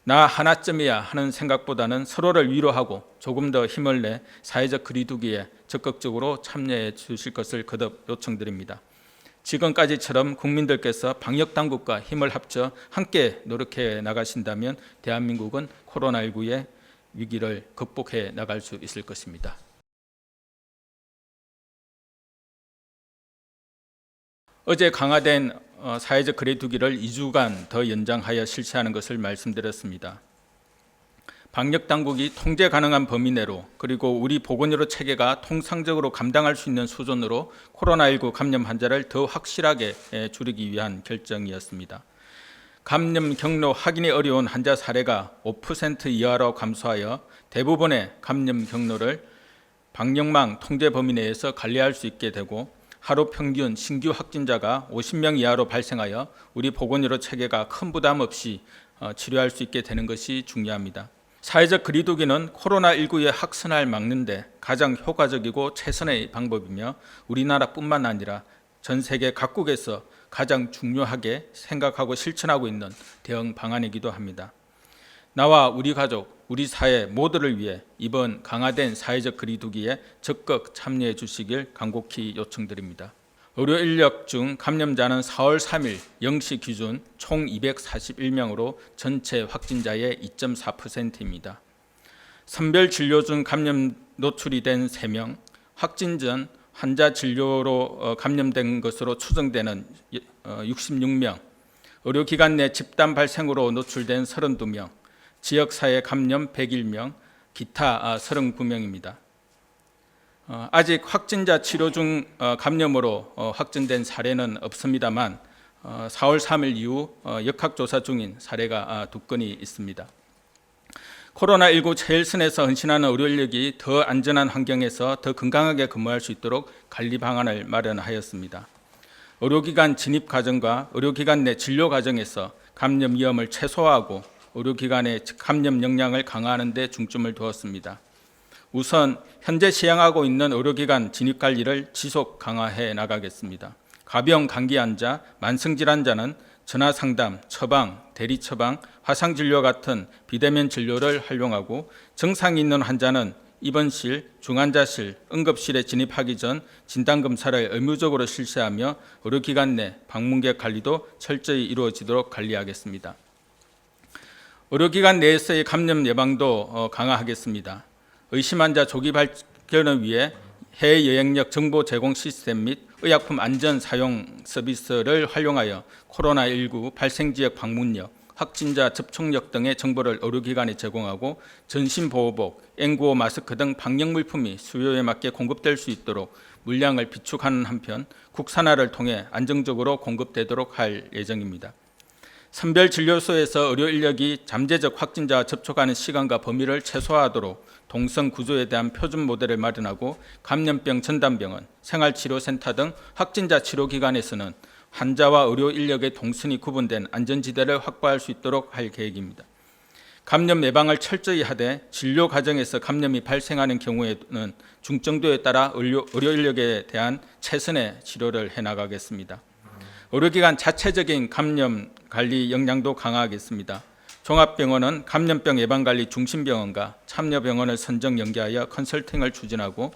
나 하나쯤이야 하는 생각보다는 서로를 위로하고 조금 더 힘을 내 사회적 거리두기에 적극적으로 참여해 주실 것을 거듭 요청드립니다. 지금까지처럼 국민들께서 방역당국과 힘을 합쳐 함께 노력해 나가신다면 대한민국은 코로나19의 위기를 극복해 나갈 수 있을 것입니다. 어제 강화된 사회적 거리두기를 2주간 더 연장하여 실시하는 것을 말씀드렸습니다. 방역당국이 통제 가능한 범위 내로 그리고 우리 보건의료 체계가 통상적으로 감당할 수 있는 수준으로 코로나19 감염 환자를 더 확실하게 줄이기 위한 결정이었습니다. 감염 경로 확인이 어려운 환자 사례가 5% 이하로 감소하여 대부분의 감염 경로를 방역망 통제 범위 내에서 관리할 수 있게 되고 하루 평균 신규 확진자가 50명 이하로 발생하여 우리 보건의료 체계가 큰 부담 없이 치료할 수 있게 되는 것이 중요합니다. 사회적 거리두기는 코로나19의 확산을 막는 데 가장 효과적이고 최선의 방법이며 우리나라뿐만 아니라 전 세계 각국에서 가장 중요하게 생각하고 실천하고 있는 대응 방안이기도 합니다. 나와 우리 가족, 우리 사회 모두를 위해 이번 강화된 사회적 거리두기에 적극 참여해 주시길 간곡히 요청드립니다. 의료 인력 중 감염자는 4월 3일 0시 기준 총 241명으로 전체 확진자의 2.4%입니다. 선별 진료 중 감염 노출이 된 3명, 확진 전 환자 진료로 감염된 것으로 추정되는 66명, 의료기관 내 집단 발생으로 노출된 32명, 지역사회 감염 101명, 기타 39명입니다. 아직 확진자 치료 중 감염으로 확진된 사례는 없습니다만 4월 3일 이후 역학조사 중인 사례가 2건이 있습니다. 코로나19 최일선에서 헌신하는 의료인력이 더 안전한 환경에서 더 건강하게 근무할 수 있도록 관리 방안을 마련하였습니다. 의료기관 진입 과정과 의료기관 내 진료 과정에서 감염 위험을 최소화하고 의료기관의 감염 역량을 강화하는 데 중점을 두었습니다. 우선 현재 시행하고 있는 의료기관 진입 관리를 지속 강화해 나가겠습니다. 가벼운 감기 환자, 만성질환자는 전화상담, 처방, 대리처방, 화상진료 같은 비대면 진료를 활용하고 증상이 있는 환자는 입원실, 중환자실, 응급실에 진입하기 전 진단검사를 의무적으로 실시하며 의료기관 내 방문객 관리도 철저히 이루어지도록 관리하겠습니다. 의료기관 내에서의 감염 예방도 강화하겠습니다. 의심 환자 조기 발견을 위해 해외여행력 정보 제공 시스템 및 의약품 안전 사용 서비스를 활용하여 코로나19 발생지역 방문력, 확진자 접촉력 등의 정보를 의료기관에 제공하고 전신보호복, N95 마스크 등 방역물품이 수요에 맞게 공급될 수 있도록 물량을 비축하는 한편 국산화를 통해 안정적으로 공급되도록 할 예정입니다. 선별진료소에서 의료 인력이 잠재적 확진자와 접촉하는 시간과 범위를 최소화하도록 동선 구조에 대한 표준 모델을 마련하고 감염병 전담병원, 생활치료센터 등 확진자 치료기관에서는 환자와 의료 인력의 동선이 구분된 안전지대를 확보할 수 있도록 할 계획입니다. 감염 예방을 철저히 하되 진료 과정에서 감염이 발생하는 경우에는 중증도에 따라 의료 인력에 대한 최선의 치료를 해나가겠습니다. 의료기관 자체적인 감염 관리 역량도 강화하겠습니다. 종합병원은 감염병 예방관리 중심병원과 참여병원을 선정 연계하여 컨설팅을 추진하고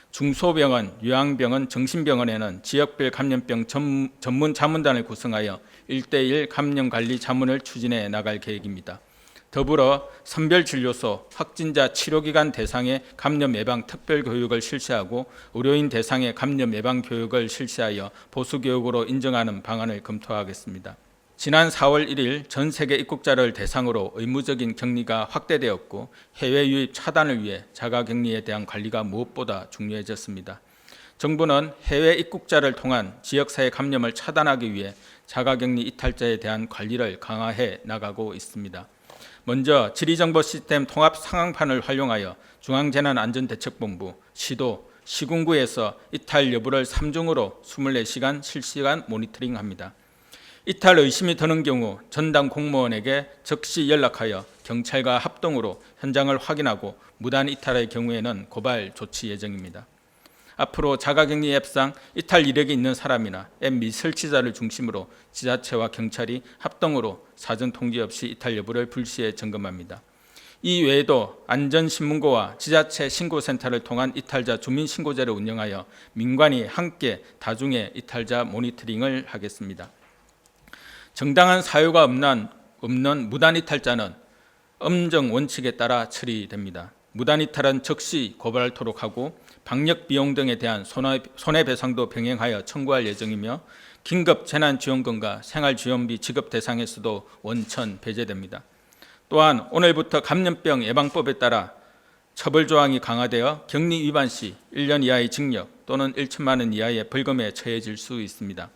중소병원, 요양병원, 정신병원에는 지역별 감염병 전문 자문단을 구성하여 1:1 감염관리 자문을 추진해 나갈 계획입니다. 더불어 선별진료소, 확진자 치료기관 대상의 감염 예방 특별교육을 실시하고 의료인 대상의 감염 예방 교육을 실시하여 보수교육으로 인정하는 방안을 검토하겠습니다. 지난 4월 1일 전 세계 입국자를 대상으로 의무적인 격리가 확대되었고 해외 유입 차단을 위해 자가격리에 대한 관리가 무엇보다 중요해졌습니다. 정부는 해외 입국자를 통한 지역사회 감염을 차단하기 위해 자가격리 이탈자에 대한 관리를 강화해 나가고 있습니다. 먼저 지리정보 시스템 통합 상황판을 활용하여 중앙재난안전대책본부, 시도, 시군구에서 이탈 여부를 3중으로 24시간 실시간 모니터링합니다. 이탈 의심이 드는 경우 전담 공무원에게 즉시 연락하여 경찰과 합동으로 현장을 확인하고 무단 이탈의 경우에는 고발 조치 예정입니다. 앞으로 자가격리 앱상 이탈 이력이 있는 사람이나 앱 미설치자를 중심으로 지자체와 경찰이 합동으로 사전 통지 없이 이탈 여부를 불시에 점검합니다. 이 외에도 안전신문고와 지자체 신고센터를 통한 이탈자 주민신고제를 운영하여 민관이 함께 다중의 이탈자 모니터링을 하겠습니다. 정당한 사유가 없는 무단이탈자는 엄정 원칙에 따라 처리됩니다. 무단이탈은 즉시 고발토록 하고 방역비용 등에 대한 손해배상도 병행하여 청구할 예정이며 긴급 재난지원금과 생활지원비 지급 대상에서도 원천 배제됩니다. 또한 오늘부터 감염병 예방법에 따라 처벌조항이 강화되어 격리 위반 시 1년 이하의 징역 또는 1천만 원 이하의 벌금에 처해질 수 있습니다.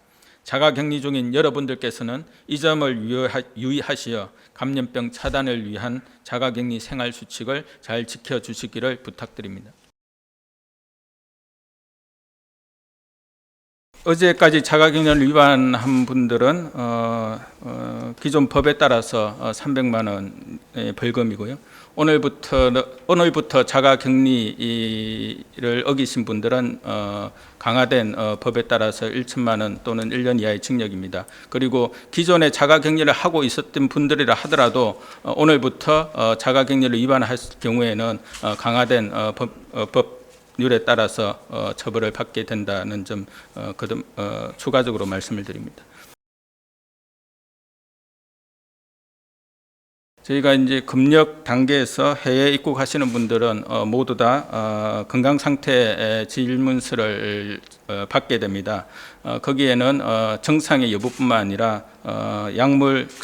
자가격리 중인 여러분들께서는 이 점을 유의하시어 감염병 차단을 위한 자가격리 생활수칙을 잘 지켜주시기를 부탁드립니다. 어제까지 자가격리를 위반한 분들은 기존 법에 따라서 300만 원의 벌금이고요. 오늘부터 자가격리를 어기신 분들은 강화된 법에 따라서 1천만 원 또는 1년 이하의 징역입니다. 그리고 기존에 자가격리를 하고 있었던 분들이라 하더라도 오늘부터 자가격리를 위반할 경우에는 강화된 법률에 따라서 처벌을 받게 된다는 점 추가적으로 말씀을 드립니다. 저희가 이제 검역 단계에서 해외 입국하시는 분들은 모두 다 건강 상태 질문서를 받게 됩니다. 거기에는 정상의 여부뿐만 아니라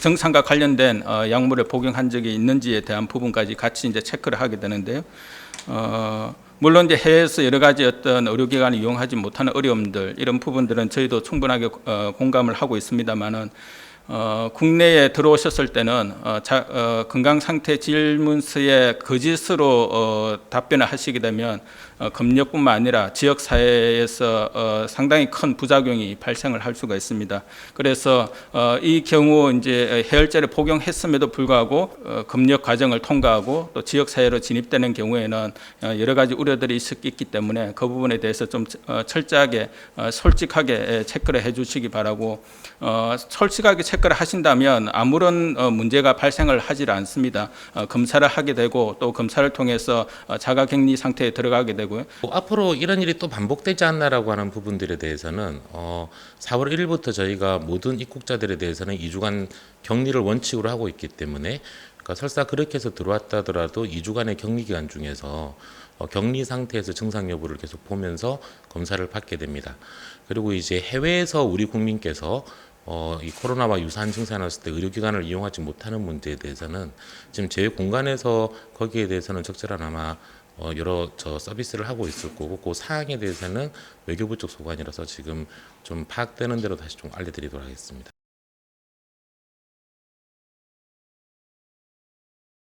정상과 관련된 약물을 복용한 적이 있는지에 대한 부분까지 같이 이제 체크를 하게 되는데요. 물론 이제 해외에서 여러 가지 어떤 의료기관을 이용하지 못하는 어려움들 이런 부분들은 저희도 충분하게 공감을 하고 있습니다만은. 국내에 들어오셨을 때는 건강 상태 질문서에 거짓으로 답변을 하시게 되면 검역뿐만 아니라 지역 사회에서 상당히 큰 부작용이 발생을 할 수가 있습니다. 그래서 이 경우 이제 해열제를 복용했음에도 불구하고 검역 과정을 통과하고 또 지역 사회로 진입되는 경우에는 여러 가지 우려들이 있기 때문에 그 부분에 대해서 좀 철저하게 솔직하게 체크를 해주시기 바라고 솔직하게 체크를 하신다면 아무런 문제가 발생을 하질 않습니다. 검사를 하게 되고 또 검사를 통해서 자가격리 상태에 들어가게 되고요. 앞으로 이런 일이 또 반복되지 않나라고 하는 부분들에 대해서는 4월 1일부터 저희가 모든 입국자들에 대해서는 2주간 격리를 원칙으로 하고 있기 때문에 그러니까 설사 그렇게 해서 들어왔다 하더라도 2주간의 격리 기간 중에서 격리 상태에서 증상 여부를 계속 보면서 검사를 받게 됩니다. 그리고 이제 해외에서 우리 국민께서 이 코로나와 유사한 증상이 났을 때 의료기관을 이용하지 못하는 문제에 대해서는 지금 제 공간에서 거기에 대해서는 적절한 아마 여러 서비스를 하고 있을 거고 그 사항에 대해서는 외교부 쪽 소관이라서 지금 좀 파악되는 대로 다시 좀 알려드리도록 하겠습니다.